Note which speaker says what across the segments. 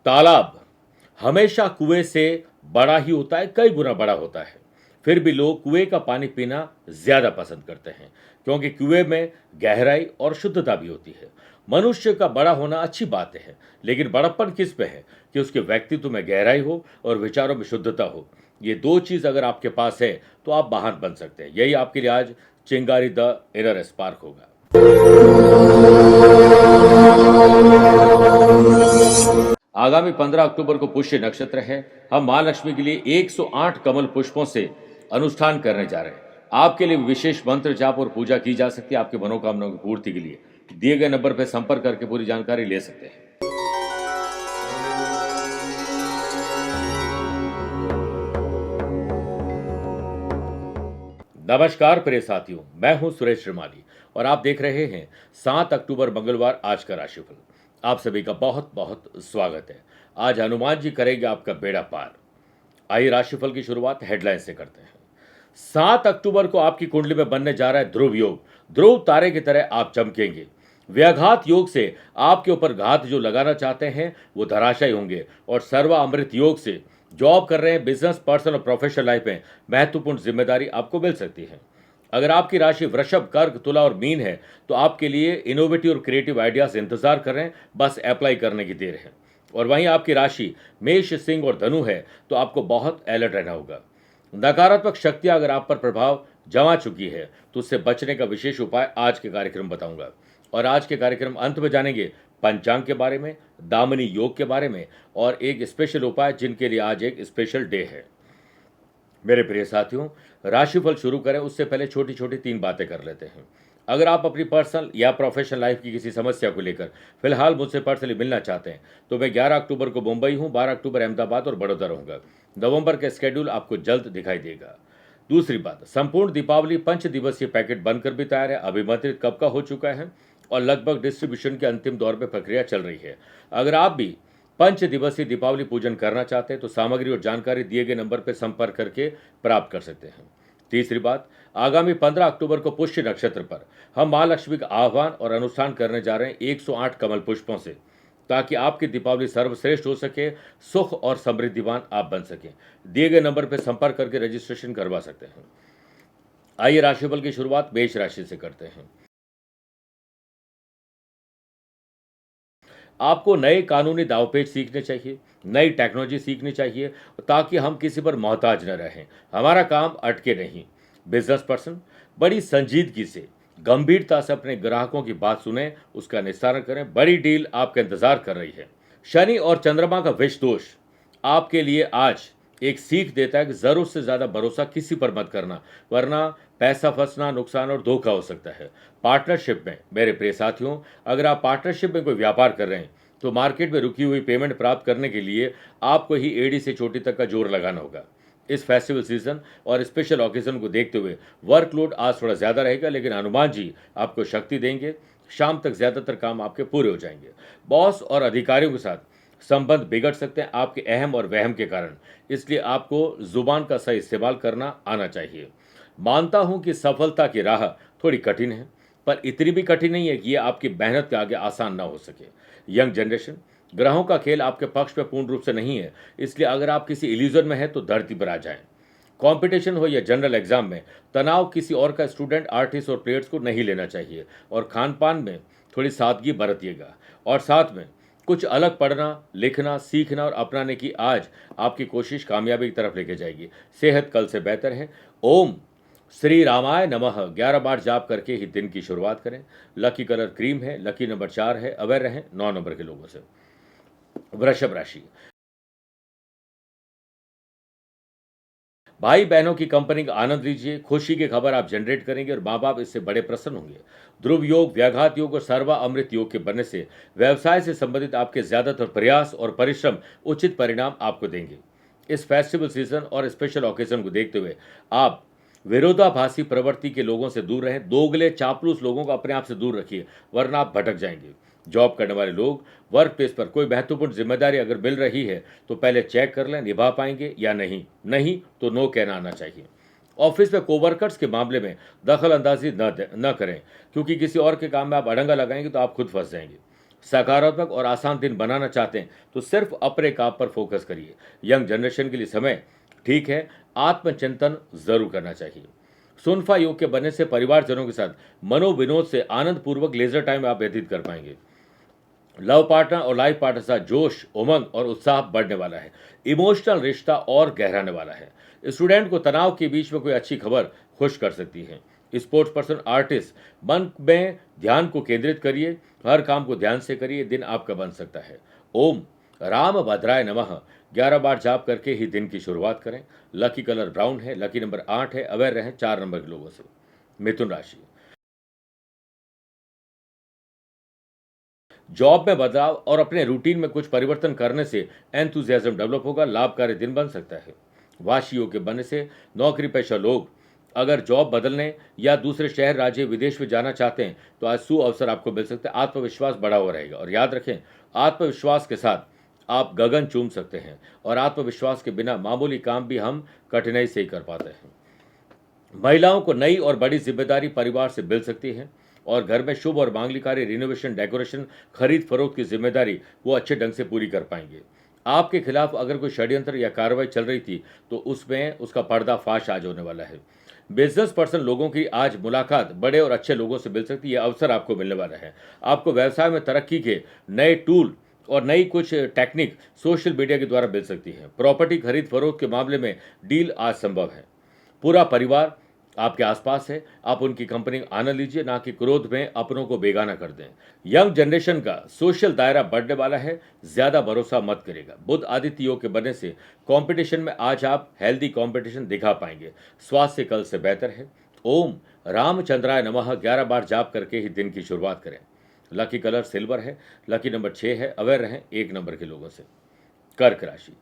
Speaker 1: तालाब हमेशा कुएं से बड़ा ही होता है, कई गुना बड़ा होता है। फिर भी लोग कुएं का पानी पीना ज्यादा पसंद करते हैं क्योंकि कुएं में गहराई और शुद्धता भी होती है। मनुष्य का बड़ा होना अच्छी बात है, लेकिन बड़प्पन किस पे है कि उसके व्यक्तित्व में गहराई हो और विचारों में शुद्धता हो। ये दो चीज अगर आपके पास है तो आप महान बन सकते हैं। यही आपके लिए आज चिंगारी द इनर स्पार्क होगा। आगामी 15 अक्टूबर को पुष्य नक्षत्र है। हम मां लक्ष्मी के लिए 108 कमल पुष्पों से अनुष्ठान करने जा रहे हैं। आपके लिए विशेष मंत्र जाप और पूजा की जा सकती है। आपकी मनोकामनाओं की पूर्ति के लिए दिए गए नंबर पर संपर्क करके पूरी जानकारी ले सकते हैं। नमस्कार प्रिय साथियों, मैं हूं सुरेश श्रीमाली और आप देख रहे हैं 7 अक्टूबर मंगलवार आज का राशिफल। आप सभी का बहुत बहुत स्वागत है। आज हनुमान जी करेंगे आपका बेड़ा पार। आइए राशिफल की शुरुआत हेडलाइन से करते हैं। 7 अक्टूबर को आपकी कुंडली में बनने जा रहा है ध्रुव योग। ध्रुव तारे की तरह आप चमकेंगे। व्याघात योग से आपके ऊपर घात जो लगाना चाहते हैं वो धराशायी होंगे और सर्वा अमृत योग से जॉब कर रहे हैं, बिजनेस, पर्सनल और प्रोफेशनल लाइफ में महत्वपूर्ण जिम्मेदारी आपको मिल सकती है। अगर आपकी राशि वृषभ, कर्क, तुला और मीन है तो आपके लिए इनोवेटिव और क्रिएटिव आइडियाज इंतजार कर रहे हैं, बस अप्लाई करने की देर है। और वहीं आपकी राशि मेष, सिंह और धनु है तो आपको बहुत अलर्ट रहना होगा। नकारात्मक शक्तियां अगर आप पर प्रभाव जमा चुकी है तो उससे बचने का विशेष उपाय आज के कार्यक्रम बताऊंगा। और आज के कार्यक्रम अंत में जानेंगे पंचांग के बारे में, दामिनी योग के बारे में और एक स्पेशल उपाय जिनके लिए आज एक स्पेशल डे है। मेरे प्रिय साथियों, राशिफल शुरू करें उससे पहले छोटी छोटी 3 बातें कर लेते हैं। अगर आप अपनी पर्सनल या प्रोफेशनल लाइफ की किसी समस्या को लेकर फिलहाल मुझसे पर्सनली मिलना चाहते हैं तो मैं 11 अक्टूबर को मुंबई हूं, 12 अक्टूबर अहमदाबाद और बड़ौदा रहूंगा। नवंबर का स्केड्यूल आपको जल्द दिखाई देगा। दूसरी बात, संपूर्ण दीपावली 5 दिवसीय पैकेट बनकर भी तैयार है, अभिमंत्रित कब का हो चुका है और लगभग डिस्ट्रीब्यूशन के अंतिम दौर में प्रक्रिया चल रही है। अगर आप भी 5 दिवसीय दीपावली पूजन करना चाहते हैं तो सामग्री और जानकारी दिए गए नंबर पर संपर्क करके प्राप्त कर सकते हैं। तीसरी बात, आगामी 15 अक्टूबर को पुष्य नक्षत्र पर हम मां लक्ष्मी का आह्वान और अनुष्ठान करने जा रहे हैं 108 कमल पुष्पों से, ताकि आपकी दीपावली सर्वश्रेष्ठ हो सके, सुख और समृद्धिवान आप बन सकें। दिए गए नंबर पर संपर्क करके रजिस्ट्रेशन करवा सकते हैं। आइए राशिफल की शुरुआत मेष राशि से करते हैं। आपको नए कानूनी दावपेच सीखने चाहिए, नई टेक्नोलॉजी सीखनी चाहिए ताकि हम किसी पर मोहताज न रहें, हमारा काम अटके नहीं। बिजनेस पर्सन बड़ी संजीदगी से, गंभीरता से अपने ग्राहकों की बात सुने, उसका निस्तारण करें। बड़ी डील आपका इंतजार कर रही है। शनि और चंद्रमा का विष दोष आपके लिए आज एक सीख देता है कि जरूरत से ज्यादा भरोसा किसी पर मत करना, वरना पैसा फंसना, नुकसान और धोखा हो सकता है। पार्टनरशिप में मेरे प्रिय साथियों, अगर आप पार्टनरशिप में कोई व्यापार कर रहे हैं तो मार्केट में रुकी हुई पेमेंट प्राप्त करने के लिए आपको ही एड़ी से चोटी तक का जोर लगाना होगा। इस फेस्टिवल सीजन और स्पेशल ओकेजन को देखते हुए वर्कलोड आज थोड़ा ज्यादा रहेगा, लेकिन हनुमान जी आपको शक्ति देंगे। शाम तक ज्यादातर काम आपके पूरे हो जाएंगे। बॉस और अधिकारियों के साथ संबंध बिगड़ सकते हैं आपके अहम और वहम के कारण, इसलिए आपको जुबान का सही इस्तेमाल करना आना चाहिए। मानता हूं कि सफलता की राह थोड़ी कठिन है, पर इतनी भी कठिन नहीं है कि यह आपकी मेहनत के आगे आसान ना हो सके। यंग जनरेशन, ग्रहों का खेल आपके पक्ष में पूर्ण रूप से नहीं है, इसलिए अगर आप किसी इल्यूजन में हैं तो धरती पर आ जाएं। कंपटीशन हो या जनरल एग्जाम में तनाव किसी और का स्टूडेंट, आर्टिस्ट और प्लेयर्स को नहीं लेना चाहिए और खान पान में थोड़ी सादगी बरतिएगा। और साथ में कुछ अलग पढ़ना, लिखना, सीखना और अपनाने की आज आपकी कोशिश कामयाबी की तरफ लेके जाएगी। सेहत कल से बेहतर है। ओम श्री रामाय नमः 11 बार जाप करके ही दिन की शुरुआत करें। लकी कलर क्रीम है, लकी नंबर 4 है। अवेयर रहें 9 नंबर के लोगों से। वृषभ राशि, भाई बहनों की कंपनी का आनंद लीजिए। खुशी की खबर आप जनरेट करेंगे और माँ बाप इससे बड़े प्रसन्न होंगे। ध्रुव योग, व्याघात योग और सर्वा अमृत योग के बनने से व्यवसाय से संबंधित आपके ज्यादातर प्रयास और परिश्रम उचित परिणाम आपको देंगे। इस फेस्टिवल सीजन और स्पेशल ओकेजन को देखते हुए आप विरोधाभासी प्रवृत्ति के लोगों से दूर रहें। दोगले चापलूस लोगों को अपने आप से दूर रखिए, वरना आप भटक जाएंगे। जॉब करने वाले लोग, वर्क प्लेस पर कोई महत्वपूर्ण जिम्मेदारी अगर मिल रही है तो पहले चेक कर लें निभा पाएंगे या नहीं। नहीं तो नो कहना आना चाहिए। ऑफिस में कोवर्कर्स के मामले में दखल अंदाजी न करें, क्योंकि किसी और के काम में आप अड़ंगा लगाएंगे तो आप खुद फंस जाएंगे। सकारात्मक और आसान दिन बनाना चाहते हैं तो सिर्फ अपने काम पर फोकस करिए। यंग जनरेशन के लिए समय ठीक है, आत्मचिंतन जरूर करना चाहिए। सुनफा योग के बनने से परिवारजनों के साथ मनोविनोद से आनंद पूर्वक लेजर टाइम आप व्यतीत कर पाएंगे। लव पार्टनर और लाइफ पार्टनर के साथ जोश, उमंग और उत्साह बढ़ने वाला है। इमोशनल रिश्ता और गहराने वाला है। स्टूडेंट को तनाव के बीच में कोई अच्छी खबर खुश कर सकती है। स्पोर्ट्स पर्सन, आर्टिस्ट, मन में ध्यान को केंद्रित करिए, हर काम को ध्यान से करिए, दिन आपका बन सकता है। ओम राम भद्राय नमः 11 बार जाप करके ही दिन की शुरुआत करें। लकी कलर ब्राउन है, लकी नंबर 8 है, अवेयर रहें 4 नंबर के लोगों से। मिथुन राशि, जॉब में बदलाव और अपने रूटीन में कुछ परिवर्तन करने से एंथुजियाज्म डेवलप होगा, लाभकारी दिन बन सकता है। वाशियों के बनने से नौकरी पेशा लोग अगर जॉब बदलने या दूसरे शहर, राज्य, विदेश में जाना चाहते हैं तो आज सु अवसर आपको मिल सकते हैं। आत्मविश्वास बढ़ा हुआ रहेगा और याद रखें, आत्मविश्वास के साथ आप गगन चूम सकते हैं और आत्मविश्वास के बिना मामूली काम भी हम कठिनाई से ही कर पाते हैं। महिलाओं को नई और बड़ी जिम्मेदारी परिवार से मिल सकती है और घर में शुभ और मांगलिक कार्य, रिनोवेशन, डेकोरेशन, खरीद फरोख्त की जिम्मेदारी वो अच्छे ढंग से पूरी कर पाएंगे। आपके खिलाफ अगर कोई षड्यंत्र या कार्रवाई चल रही थी तो उसमें उसका पर्दाफाश आज होने वाला है। बिजनेस पर्सन लोगों की आज मुलाकात बड़े और अच्छे लोगों से मिल सकती है, यह अवसर आपको मिलने वाला है। आपको व्यवसाय में तरक्की के नए टूल और नई कुछ टेक्निक सोशल मीडिया के द्वारा मिल सकती है। प्रॉपर्टी खरीद फरोख्त के मामले में डील आज संभव है। पूरा परिवार आपके आसपास है, आप उनकी कंपनी का आनंद लीजिए, ना कि क्रोध में अपनों को बेगाना कर दें। यंग जनरेशन का सोशल दायरा बढ़ने वाला है, ज्यादा भरोसा मत करेगा। बुध आदित्य योग के बनने से कंपटीशन में आज आप हेल्दी कंपटीशन दिखा पाएंगे। स्वास्थ्य कल से बेहतर है। ओम रामचंद्राय नमः 11 बार जाप करके ही दिन की शुरुआत करें। लकी कलर सिल्वर है, लकी नंबर 6 है, अवेयर रहें 1 नंबर के लोगों से। कर्क राशि,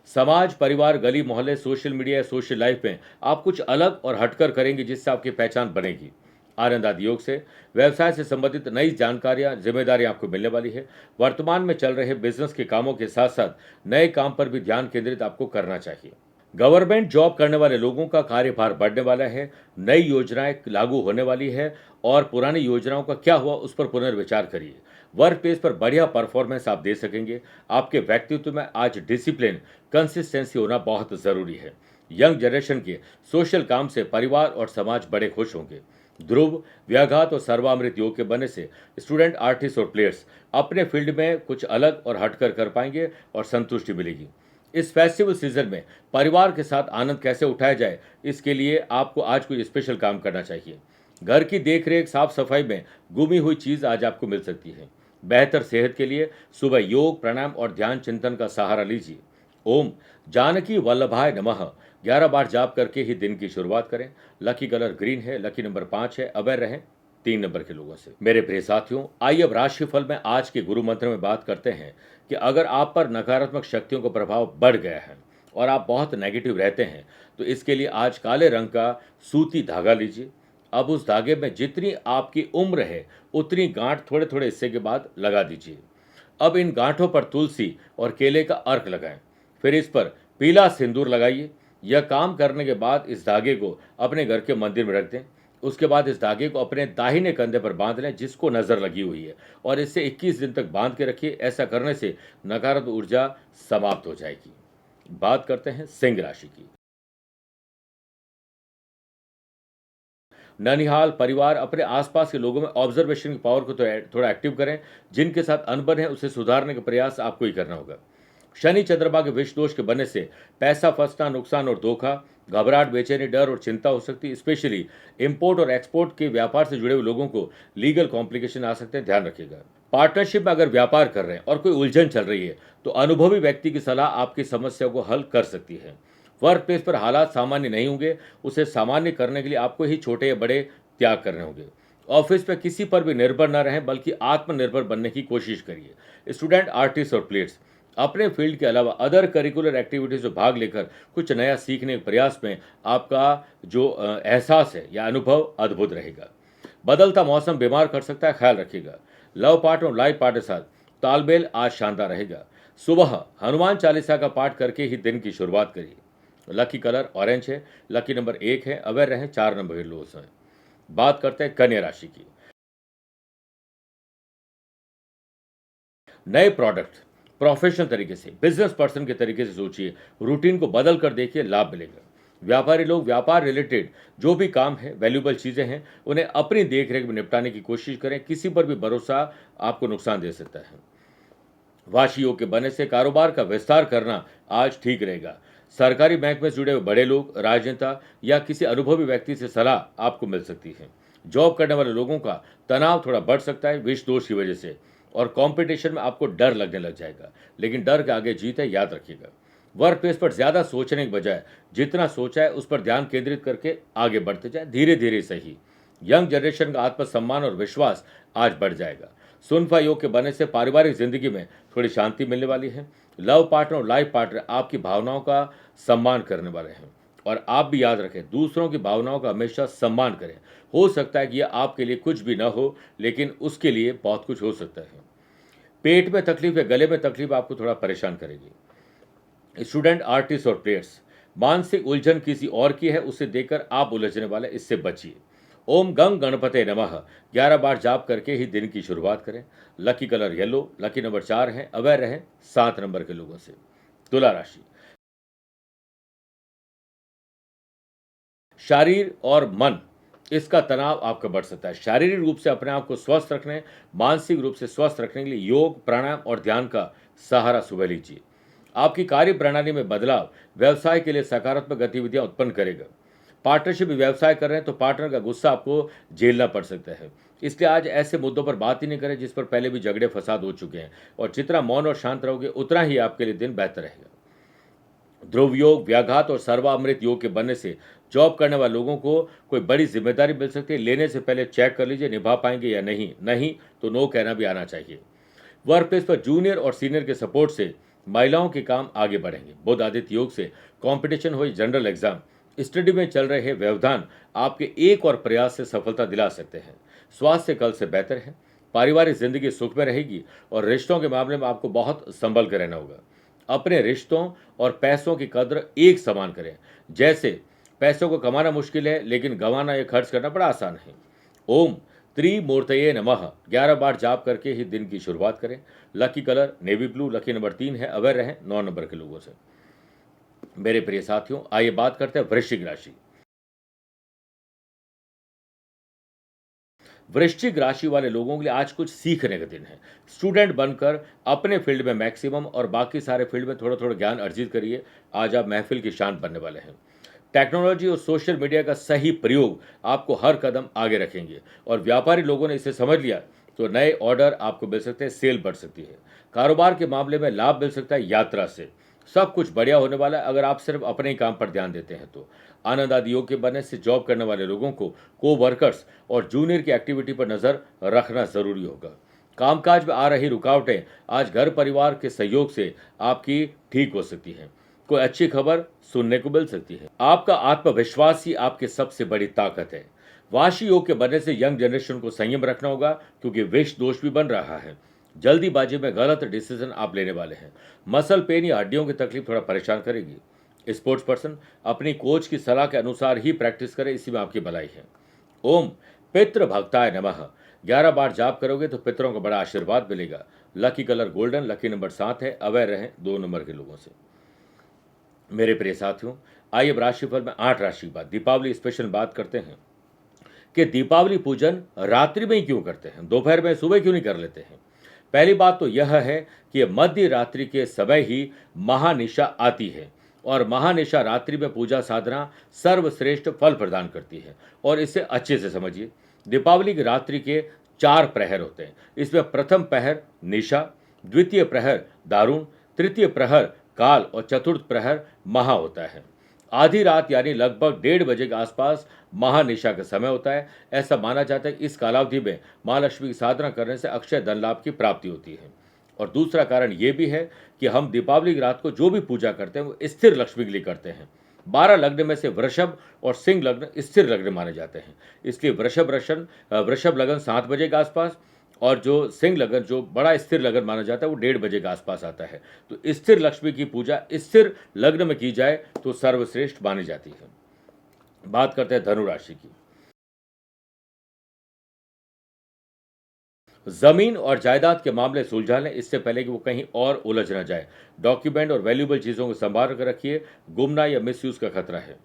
Speaker 1: समाज, परिवार, गली मोहल्ले, सोशल मीडिया या सोशल लाइफ में आप कुछ अलग और हटकर करेंगे जिससे आपकी पहचान बनेगी। आनंद आदि योग से व्यवसाय से संबंधित नई जानकारियां, जिम्मेदारी आपको मिलने वाली है। वर्तमान में चल रहे बिजनेस के कामों के साथ साथ नए काम पर भी ध्यान केंद्रित आपको करना चाहिए। गवर्नमेंट जॉब करने वाले लोगों का कार्यभार बढ़ने वाला है। नई योजनाएं लागू होने वाली है और पुरानी योजनाओं का क्या हुआ उस पर पुनर्विचार करिए। वर्क प्लेस पर बढ़िया परफॉर्मेंस आप दे सकेंगे। आपके व्यक्तित्व में आज डिसिप्लिन, कंसिस्टेंसी होना बहुत जरूरी है। यंग जनरेशन के सोशल काम से परिवार और समाज बड़े खुश होंगे। ध्रुव, व्याघात और सर्वामृत योग के बनने से स्टूडेंट, आर्टिस्ट और प्लेयर्स अपने फील्ड में कुछ अलग और हटकर कर पाएंगे और संतुष्टि मिलेगी। इस फेस्टिवल सीजन में परिवार के साथ आनंद कैसे उठाया जाए, इसके लिए आपको आज कोई स्पेशल काम करना चाहिए। घर की देखरेख, साफ सफाई में गुमी हुई चीज आज आपको मिल सकती है। बेहतर सेहत के लिए सुबह योग, प्राणायाम और ध्यान चिंतन का सहारा लीजिए। ओम जानकी वल्लभाय नमः 11 बार जाप करके ही दिन की शुरुआत करें। लकी कलर ग्रीन है, लकी नंबर 5 है, अवेयर रहें 3 नंबर के लोगों से। मेरे प्रिय साथियों, आइए अब राशिफल में आज के गुरु मंत्र में बात करते हैं कि अगर आप पर नकारात्मक शक्तियों का प्रभाव बढ़ गया है और आप बहुत नेगेटिव रहते हैं तो इसके लिए आज काले रंग का सूती धागा लीजिए। अब उस धागे में जितनी आपकी उम्र है उतनी गांठ थोड़े थोड़े हिस्से के बाद लगा दीजिए। अब इन गांठों पर तुलसी और केले का अर्क लगाएं। फिर इस पर पीला सिंदूर लगाइए। यह काम करने के बाद इस धागे को अपने घर के मंदिर में रख दें। उसके बाद इस धागे को अपने दाहिने कंधे पर बांध लें जिसको नजर लगी हुई है और इसे 21 दिन तक बांध के रखिए। ऐसा करने से नकारात्मक ऊर्जा समाप्त हो जाएगी। बात करते हैं सिंह राशि की। ननिहाल परिवार अपने आसपास के लोगों में ऑब्जर्वेशन की पावर को तो थोड़ा एक्टिव करें। जिनके साथ अनबन है उसे सुधारने का प्रयास आपको ही करना होगा। शनि चंद्रमा के विष दोष के बनने से पैसा फंसना, नुकसान और धोखा, घबराहट, बेचैनी, डर और चिंता हो सकती है। स्पेशली इंपोर्ट और एक्सपोर्ट के व्यापार से जुड़े हुए लोगों को लीगल कॉम्प्लिकेशन आ सकते हैं, ध्यान रखिएगा। पार्टनरशिप में अगर व्यापार कर रहे हैं और कोई उलझन चल रही है तो अनुभवी व्यक्ति की सलाह आपकी समस्या को हल कर सकती है। वर्क प्लेस पर हालात सामान्य नहीं होंगे, उसे सामान्य करने के लिए आपको ही छोटे या बड़े त्याग करने होंगे। ऑफिस में किसी पर भी निर्भर न रहें बल्कि आत्मनिर्भर बनने की कोशिश करिए। स्टूडेंट, आर्टिस्ट और प्लेयर्स अपने फील्ड के अलावा अदर करिकुलर एक्टिविटीज में भाग लेकर कुछ नया सीखने के प्रयास में आपका जो एहसास है या अनुभव अद्भुत रहेगा। बदलता मौसम बीमार कर सकता है, ख्याल रखिएगा। लव पार्ट और लाइफ पार्ट के साथ तालमेल आज शानदार रहेगा। सुबह हनुमान चालीसा का पाठ करके ही दिन की शुरुआत करिए। लकी कलर ऑरेंज है, लकी नंबर 1 है, अवेयर रहें 4 नंबर के लोग हैं। बात करते हैं कन्या राशि की। नए प्रोडक्ट प्रोफेशनल तरीके से, बिजनेस पर्सन के तरीके से सोचिए, रूटीन को बदल कर देखिए, लाभ मिलेगा। व्यापारी लोग व्यापार रिलेटेड जो भी काम है, वैल्यूबल चीज़ें हैं, उन्हें अपनी देख रेख में निपटाने की कोशिश करें। किसी पर भी भरोसा आपको नुकसान दे सकता है। वाशी योग के बनने से कारोबार का विस्तार करना आज ठीक रहेगा। सरकारी बैंक में जुड़े हुए बड़े लोग, राजनेता या किसी अनुभवी व्यक्ति से सलाह आपको मिल सकती है। जॉब करने वाले लोगों का तनाव थोड़ा बढ़ सकता है विष दोष की वजह से, और कंपटीशन में आपको डर लगने लग जाएगा, लेकिन डर के आगे जीत है, याद रखिएगा। वर्क प्लेस पर ज़्यादा सोचने के बजाय जितना सोचा है उस पर ध्यान केंद्रित करके आगे बढ़ते जाए, धीरे धीरे सही। यंग जनरेशन का आत्मसम्मान और विश्वास आज बढ़ जाएगा। सुनफा योग के बनने से पारिवारिक जिंदगी में थोड़ी शांति मिलने वाली है। लव पार्टनर और लाइफ पार्टनर आपकी भावनाओं का सम्मान करने वाले हैं, और आप भी याद रखें, दूसरों की भावनाओं का हमेशा सम्मान करें। हो सकता है कि यह आपके लिए कुछ भी न हो, लेकिन उसके लिए बहुत कुछ हो सकता है। पेट में तकलीफ या गले में तकलीफ आपको थोड़ा परेशान करेगी। स्टूडेंट, आर्टिस्ट और प्लेयर्स, मानसिक उलझन किसी और की है, उसे देखकर आप उलझने वाले, इससे बचिए। ओम गंग गणपते नमः 11 बार जाप करके ही दिन की शुरुआत करें। Lucky colour yellow, lucky number 4 है, अवेयर रहें 7 नंबर के लोगों से। तुला राशि, शारीर और मन, इसका तनाव आपका बढ़ सकता है। शारीरिक रूप से अपने आप को स्वस्थ रखने, मानसिक रूप से स्वस्थ रखने के लिए योग, प्राणायाम और ध्यान का सहारा सुबह लीजिए। आपकी कार्य प्रणाली में बदलाव व्यवसाय के लिए सकारात्मक गतिविधियां उत्पन्न करेगा। पार्टनरशिप में व्यवसाय कर रहे हैं तो पार्टनर का गुस्सा आपको झेलना पड़ सकता है, इसलिए आज ऐसे मुद्दों पर बात ही नहीं करें जिस पर पहले भी झगड़े फसाद हो चुके हैं, और जितना मौन और शांत रहोगे उतना ही आपके लिए दिन बेहतर रहेगा। ध्रुव योग, व्याघात और सर्वामृत योग के बनने से जॉब करने वाले लोगों को कोई बड़ी जिम्मेदारी मिल सकती है। लेने से पहले चेक कर लीजिए निभा पाएंगे या नहीं, नहीं तो नो कहना भी आना चाहिए। वर्क प्लेस पर जूनियर और सीनियर के सपोर्ट से महिलाओं के काम आगे बढ़ेंगे। बुध आदित्य योग से कंपटीशन हो, जनरल एग्जाम, स्टडी में चल रहे व्यवधान आपके एक और प्रयास से सफलता दिला सकते हैं। स्वास्थ्य कल से बेहतर है। पारिवारिक जिंदगी सुख में रहेगी, और रिश्तों के मामले में आपको बहुत संभल कर रहना होगा। अपने रिश्तों और पैसों की कद्र एक समान करें। जैसे पैसों को कमाना मुश्किल है, लेकिन गंवाना या खर्च करना बड़ा आसान है। ओम त्रिमूर्तये नमः 11 बार जाप करके ही दिन की शुरुआत करें। Lucky colour navy blue, lucky number 3 है, अवेयर रहें 9 नंबर के लोगों से। मेरे प्रिय साथियों, आइए बात करते हैं वृश्चिक राशि। वृश्चिक राशि वाले लोगों के लिए आज कुछ सीखने का दिन है। स्टूडेंट बनकर अपने फील्ड में मैक्सिमम और बाकी सारे फील्ड में थोड़ा थोड़ा ज्ञान अर्जित करिए। आज आप महफिल की शान बनने वाले हैं। टेक्नोलॉजी और सोशल मीडिया का सही प्रयोग आपको हर कदम आगे रखेंगे, और व्यापारी लोगों ने इसे समझ लिया तो नए ऑर्डर आपको मिल सकते हैं, सेल बढ़ सकती है। कारोबार के मामले में लाभ मिल सकता है यात्रा से। सब कुछ बढ़िया होने वाला है अगर आप सिर्फ अपने ही काम पर ध्यान देते हैं तो। आनंद आदि योग के बनने से जॉब करने वाले लोगों को वर्कर्स और जूनियर की एक्टिविटी पर नजर रखना जरूरी होगा। कामकाज में आ रही रुकावटें आज घर परिवार के सहयोग से आपकी ठीक हो सकती हैं। कोई अच्छी खबर सुनने को मिल सकती है। आपका आत्मविश्वास ही आपकी सबसे बड़ी ताकत है। वाशी योग के बनने से यंग जनरेशन को संयम रखना होगा, क्योंकि विष दोष भी बन रहा है। जल्दीबाजी में गलत डिसीजन आप लेने वाले हैं। मसल पेन या हड्डियों की तकलीफ थोड़ा परेशान करेगी। स्पोर्ट्स पर्सन अपनी कोच की सलाह के अनुसार ही प्रैक्टिस करें, इसी में आपकी भलाई है। ओम पितृ भक्ताय नमः 11 बार जाप करोगे तो पितरों का बड़ा आशीर्वाद मिलेगा। Lucky colour golden, lucky number 7 है, अवेयर रहें 2 नंबर के लोगों से। मेरे प्रिय साथियों, आइए अब राशिफल में 8 राशि के बाद दीपावली स्पेशल बात करते हैं कि दीपावली पूजन रात्रि में ही क्यों करते हैं, दोपहर में, सुबह क्यों नहीं कर लेते हैं। पहली बात तो यह है कि मध्य रात्रि के समय ही महानिशा आती है, और महानिशा रात्रि में पूजा साधना सर्वश्रेष्ठ फल प्रदान करती है, और इसे अच्छे से समझिए। दीपावली की रात्रि के 4 प्रहर होते हैं। इसमें प्रथम प्रहर निशा, द्वितीय प्रहर दारुण, तृतीय प्रहर काल और चतुर्थ प्रहर महा होता है। आधी रात यानी लगभग 1:30 के आसपास महानिशा का समय होता है। ऐसा माना जाता है कि इस कालावधि में माँ लक्ष्मी की साधना करने से अक्षय धन लाभ की प्राप्ति होती है। और दूसरा कारण ये भी है कि हम दीपावली की रात को जो भी पूजा करते हैं वो स्थिर लक्ष्मी के लिए करते हैं। 12 लग्न में से वृषभ और सिंह लग्न स्थिर लग्न माने जाते हैं, इसलिए वृषभ लग्न 7 बजे के आसपास, और जो सिंह लगन जो बड़ा स्थिर लगन माना जाता है वो 1:30 बजे के आसपास आता है। तो स्थिर लक्ष्मी की पूजा स्थिर लग्न में की जाए तो सर्वश्रेष्ठ मानी जाती है। बात करते हैं धनु राशि की। जमीन और जायदाद के मामले सुलझा लें इससे पहले कि वो कहीं और उलझ न जाए। डॉक्यूमेंट और वैल्यूएबल चीज़ों को संभाल कर रखिए, गुमना या मिसयूज का खतरा है।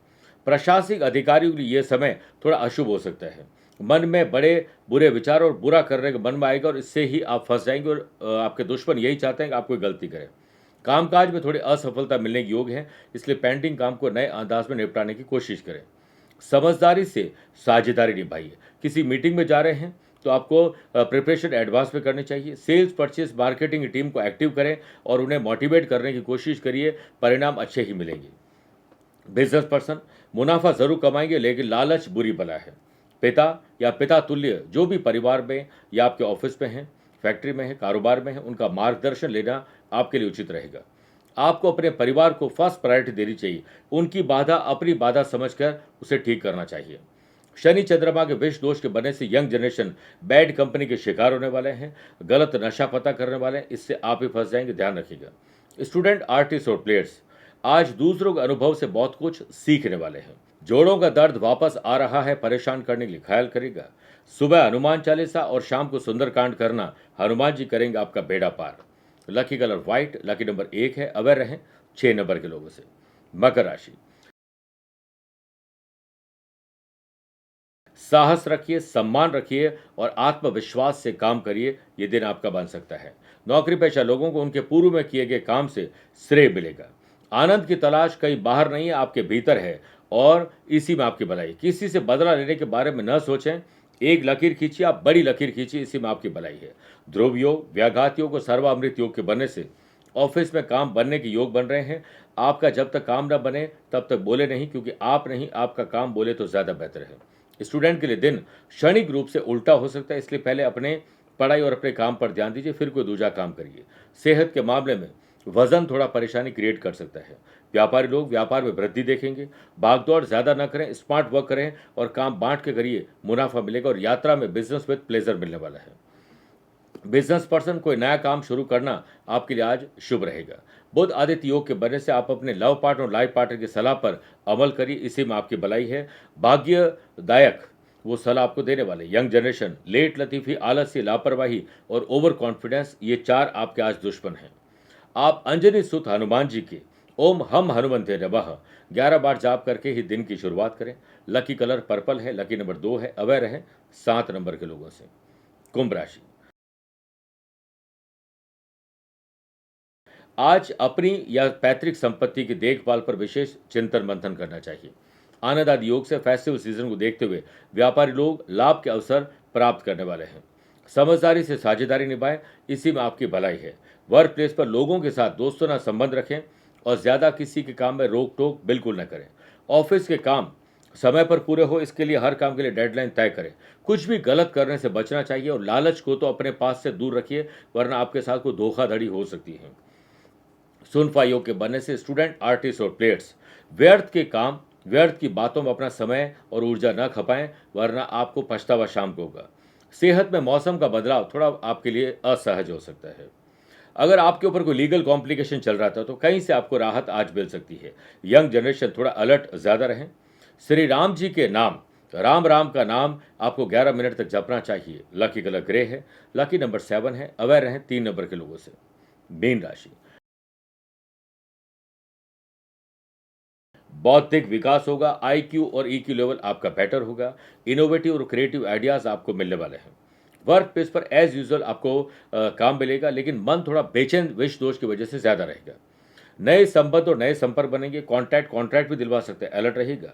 Speaker 1: प्रशासनिक अधिकारियों के लिए यह समय थोड़ा अशुभ हो सकता है। मन में बड़े बुरे विचार और बुरा करने का मन में आएगा और इससे ही आप फंस जाएंगे और आपके दुश्मन यही चाहते हैं कि आप कोई गलती करें। कामकाज में थोड़ी असफलता मिलने के योग है, इसलिए पेंडिंग काम को नए अंदाज में निपटाने की कोशिश करें। समझदारी से साझेदारी निभाइए। किसी मीटिंग में जा रहे हैं तो आपको प्रिपरेशन एडवांस में करनी चाहिए। सेल्स, परचेज, मार्केटिंग की टीम को एक्टिव करें और उन्हें मोटिवेट करने की कोशिश करिए, परिणाम अच्छे ही मिलेंगे। बिजनेस पर्सन मुनाफा जरूर कमाएंगे लेकिन लालच बुरी बला है। पिता या पिता तुल्य जो भी परिवार में या आपके ऑफिस में हैं, फैक्ट्री में है, कारोबार में है, उनका मार्गदर्शन लेना आपके लिए उचित रहेगा। आपको अपने परिवार को फर्स्ट प्रायोरिटी देनी चाहिए। उनकी बाधा अपनी बाधा समझकर उसे ठीक करना चाहिए। शनि चंद्रमा के विष दोष के बनने से यंग जनरेशन बैड कंपनी के शिकार होने वाले हैं। गलत नशा पता करने वाले हैं, इससे आप ही फंस जाएंगे, ध्यान रखिएगा। स्टूडेंट, आर्टिस्ट और प्लेयर्स आज दूसरों के अनुभव से बहुत कुछ सीखने वाले हैं। जोड़ों का दर्द वापस आ रहा है, परेशान करने के लिए ख्याल करेगा। सुबह हनुमान चालीसा और शाम को सुंदरकांड करना, हनुमान जी करेंगे आपका बेड़ा पार। Lucky colour white, lucky number 1 है, अवेयर रहें 6 नंबर के लोगों से। मकर राशि, साहस रखिए, सम्मान रखिए और आत्मविश्वास से काम करिए, ये दिन आपका बन सकता है। नौकरी पेशा लोगों को उनके पूर्व में किए गए काम से श्रेय मिलेगा। आनंद की तलाश कहीं बाहर नहीं है, आपके भीतर है और इसी में आपकी भलाई। किसी से बदला लेने के बारे में न सोचें, एक लकीर खींचिए, आप बड़ी लकीर खींचिए, इसी में आपकी भलाई है। ध्रुव योग, व्याघात योग और सर्वामृत योग के बनने से ऑफिस में काम बनने के योग बन रहे हैं। आपका जब तक काम न बने तब तक बोले नहीं, क्योंकि आप नहीं, आपका काम बोले तो ज़्यादा बेहतर है। स्टूडेंट के लिए दिन क्षणिक रूप से उल्टा हो सकता है, इसलिए पहले अपने पढ़ाई और अपने काम पर ध्यान दीजिए, फिर कोई दूसरा काम करिए। सेहत के मामले में वजन थोड़ा परेशानी क्रिएट कर सकता है। व्यापारी लोग व्यापार में वृद्धि देखेंगे। भागदौड़ ज़्यादा न करें, स्मार्ट वर्क करें और काम बांट के करिए, मुनाफा मिलेगा और यात्रा में बिजनेस विद प्लेजर मिलने वाला है। बिजनेस पर्सन कोई नया काम शुरू करना आपके लिए आज शुभ रहेगा। बुध आदित्य योग के बनने से आप अपने लव पार्टनर और लाइफ पार्टनर की सलाह पर अमल करिए, इसी में आपकी भलाई है। भाग्यदायक वो सलाह आपको देने वाले। यंग जनरेशन लेट लतीफ़ी, आलस्य, लापरवाही और ओवर कॉन्फिडेंस, ये 4 आपके आज दुश्मन हैं। आप अंजनी सुत हनुमान जी के ओम हम हनुमंते नमः 11 बार जाप करके ही दिन की शुरुआत करें। लकी कलर पर्पल है, लकी नंबर 2 है, अवेयर है 7 नंबर के लोगों से। कुंभ राशि, आज अपनी या पैतृक संपत्ति की देखभाल पर विशेष चिंतन मंथन करना चाहिए। आनंद आदि योग से फेस्टिवल सीजन को देखते हुए व्यापारी लोग लाभ के अवसर प्राप्त करने वाले हैं। समझदारी से साझेदारी निभाएं, इसी में आपकी भलाई है। वर्क प्लेस पर लोगों के साथ दोस्ताना संबंध रखें और ज़्यादा किसी के काम में रोक टोक बिल्कुल न करें। ऑफिस के काम समय पर पूरे हो, इसके लिए हर काम के लिए डेडलाइन तय करें। कुछ भी गलत करने से बचना चाहिए और लालच को तो अपने पास से दूर रखिए, वरना आपके साथ कोई धोखाधड़ी हो सकती है। सुनफा योग के बनने से स्टूडेंट, आर्टिस्ट और प्लेयर्स व्यर्थ के काम, व्यर्थ की बातों में अपना समय और ऊर्जा न खपाएं, वरना आपको पछतावा शाम को होगा। सेहत में मौसम का बदलाव थोड़ा आपके लिए असहज हो सकता है। अगर आपके ऊपर कोई लीगल कॉम्प्लिकेशन चल रहा था तो कहीं से आपको राहत आज मिल सकती है। यंग जनरेशन थोड़ा अलर्ट ज़्यादा रहें। श्री राम जी के नाम, राम राम का नाम आपको 11 मिनट तक जपना चाहिए। लकी कलर ग्रे है, लकी नंबर 7 है, अवेयर रहें 3 नंबर के लोगों से। मीन राशि, बौद्धिक विकास होगा, आईक्यू और ईक्यू लेवल आपका बेटर होगा। इनोवेटिव और क्रिएटिव आइडियाज आपको मिलने वाले हैं। वर्क प्लेस पर एज यूजुअल आपको काम मिलेगा, लेकिन मन थोड़ा बेचैन विष दोष की वजह से ज़्यादा रहेगा। नए संबंध और नए संपर्क बनेंगे। कॉन्ट्रैक्ट भी दिलवा सकते हैं, अलर्ट रहेगा।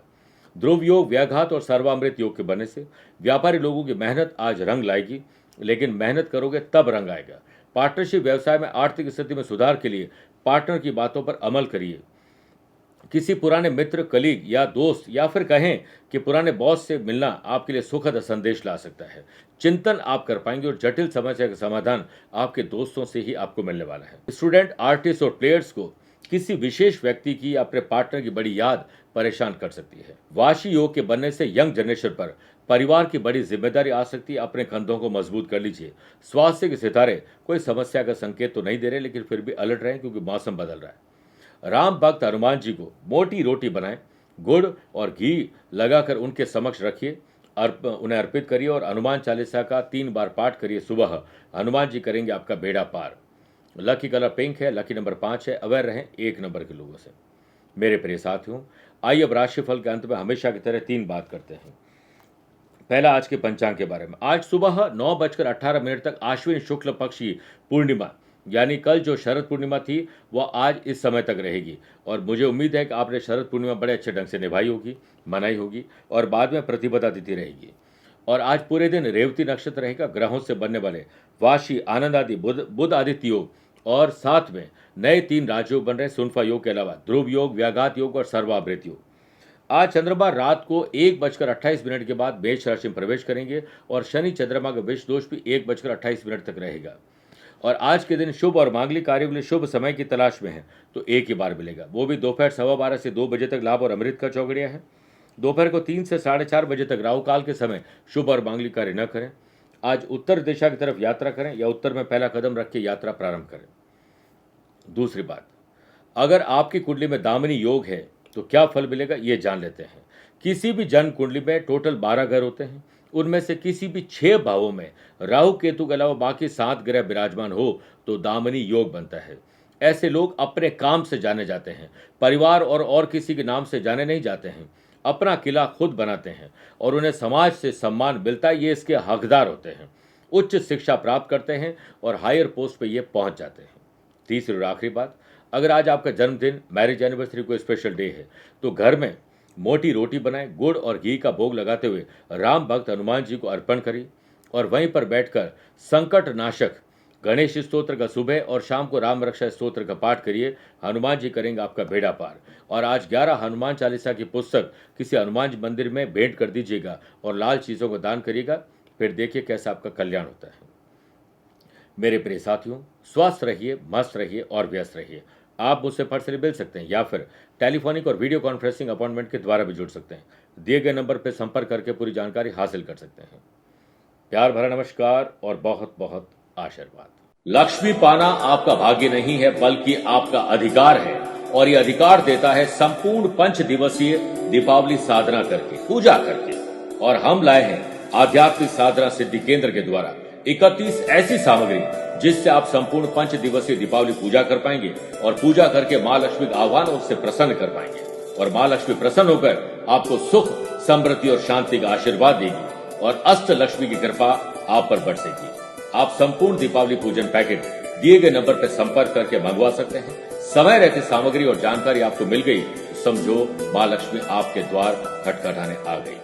Speaker 1: ध्रुव योग, व्याघात और सर्वामृत योग के बनने से व्यापारी लोगों की मेहनत आज रंग लाएगी, लेकिन मेहनत करोगे तब रंग आएगा। पार्टनरशिप व्यवसाय में आर्थिक स्थिति में सुधार के लिए पार्टनर की बातों पर अमल करिए। किसी पुराने मित्र, कलीग या दोस्त या फिर कहें कि पुराने बॉस से मिलना आपके लिए सुखद संदेश ला सकता है। चिंतन आप कर पाएंगे और जटिल समस्या का समाधान आपके दोस्तों से ही आपको मिलने वाला है। स्टूडेंट, आर्टिस्ट और प्लेयर्स को किसी विशेष व्यक्ति की या अपने पार्टनर की बड़ी याद परेशान कर सकती है। वाशी योग के बनने से यंग जनरेशन पर परिवार की बड़ी जिम्मेदारी आ सकती है। अपने कंधों को मजबूत कर लीजिए। स्वास्थ्य के सितारे कोई समस्या का संकेत तो नहीं दे रहे, लेकिन फिर भी अलर्ट रहें क्योंकि मौसम बदल रहा है। राम भक्त हनुमान जी को मोटी रोटी बनाएं, गुड़ और घी लगाकर उनके समक्ष रखिए। उन्हें अर्पित करिए और हनुमान चालीसा का 3 बार पाठ करिए सुबह। हनुमान जी करेंगे आपका बेड़ा पार। लकी कलर पिंक है, लकी नंबर 5 है। अवेयर रहें 1 नंबर के लोगों से। मेरे प्रिय साथियों, आइए अब राशिफल के अंत में हमेशा की तरह 3 बात करते हैं। पहला आज के पंचांग के बारे में। आज सुबह 9:18 तक आश्विन शुक्ल पक्ष की पूर्णिमा यानी कल जो शरद पूर्णिमा थी वह आज इस समय तक रहेगी और मुझे उम्मीद है कि आपने शरद पूर्णिमा बड़े अच्छे ढंग से निभाई होगी, मनाई होगी और बाद में प्रतिपदा तिथि रहेगी। और आज पूरे दिन रेवती नक्षत्र रहेगा। ग्रहों से बनने वाले वाशी, आनंद आदि, बुध आदित्य योग और साथ में नए 3 राजयोग बन रहे सुनफा योग के अलावा ध्रुव योग, व्याघात योग और सर्वावृत योग। आज चंद्रमा रात को 1:28 के बाद मेष राशि में प्रवेश करेंगे और शनि चंद्रमा का विष दोष भी 1:28 तक रहेगा। और आज के दिन शुभ और मांगलिक कार्यों के लिए शुभ समय की तलाश में है तो एक ही बार मिलेगा, वो भी दोपहर 12:15 से 2 बजे तक लाभ और अमृत का चौगड़िया है। दोपहर को 3 से 4:30 बजे तक राहु काल के समय शुभ और मांगलिक कार्य न करें। आज उत्तर दिशा की तरफ यात्रा करें या उत्तर में पहला कदम रख के यात्रा प्रारंभ करें। दूसरी बात, अगर आपकी कुंडली में दामिनी योग है तो क्या फल मिलेगा ये जान लेते हैं। किसी भी जन्म कुंडली में टोटल 12 घर होते हैं, उनमें से किसी भी 6 भावों में राहु केतु के अलावा बाकी 7 ग्रह विराजमान हो तो दामिनी योग बनता है। ऐसे लोग अपने काम से जाने जाते हैं, परिवार और किसी के नाम से जाने नहीं जाते हैं। अपना किला खुद बनाते हैं और उन्हें समाज से सम्मान मिलता है, ये इसके हकदार होते हैं। उच्च शिक्षा प्राप्त करते हैं और हायर पोस्ट पे ये पहुंच जाते हैं। तीसरी और आखिरी बात, अगर आज आपका जन्मदिन, मैरिज एनिवर्सरी कोई स्पेशल डे है तो घर में मोटी रोटी बनाएं, गुड़ और घी का भोग लगाते हुए राम भक्त हनुमान जी को अर्पण करिए और वहीं पर बैठकर संकट नाशक गणेश स्तोत्र का सुबह और शाम को राम रक्षा स्तोत्र का पाठ करिए। हनुमान जी करेंगे आपका बेड़ा पार। और आज 11 हनुमान चालीसा की पुस्तक किसी हनुमान जी मंदिर में भेंट कर दीजिएगा और लाल चीज़ों को दान करिएगा, फिर देखिए कैसा आपका कल्याण होता है। मेरे प्रिय साथियों, स्वस्थ रहिए, मस्त रहिए और व्यस्त रहिए। आप मुझसे पर्सनली मिल सकते हैं या फिर टेलीफोनिक और वीडियो कॉन्फ्रेंसिंग अपॉइंटमेंट के द्वारा भी जुड़ सकते हैं। दिए गए नंबर पर संपर्क करके पूरी जानकारी हासिल कर सकते हैं। प्यार भरा नमस्कार और बहुत बहुत आशीर्वाद। लक्ष्मी पाना आपका भाग्य नहीं है बल्कि आपका अधिकार है और ये अधिकार देता है संपूर्ण 5 दिवसीय दीपावली साधना करके, पूजा करके। और हम लाए हैं आध्यात्मिक साधना सिद्धि केंद्र के द्वारा 31 ऐसी सामग्री जिससे आप संपूर्ण 5 दिवसीय दीपावली पूजा कर पाएंगे और पूजा करके माँ लक्ष्मी का आह्वान उससे प्रसन्न कर पाएंगे और माँ लक्ष्मी प्रसन्न होकर आपको सुख, समृद्धि और शांति का आशीर्वाद देगी और अष्ट लक्ष्मी की कृपा आप पर बरसेगी। आप संपूर्ण दीपावली पूजन पैकेट दिए गए नंबर पर संपर्क करके मंगवा सकते हैं। समय रहते सामग्री और जानकारी आपको मिल गई तो समझो माँ लक्ष्मी आपके द्वार खटखटाने आ गई।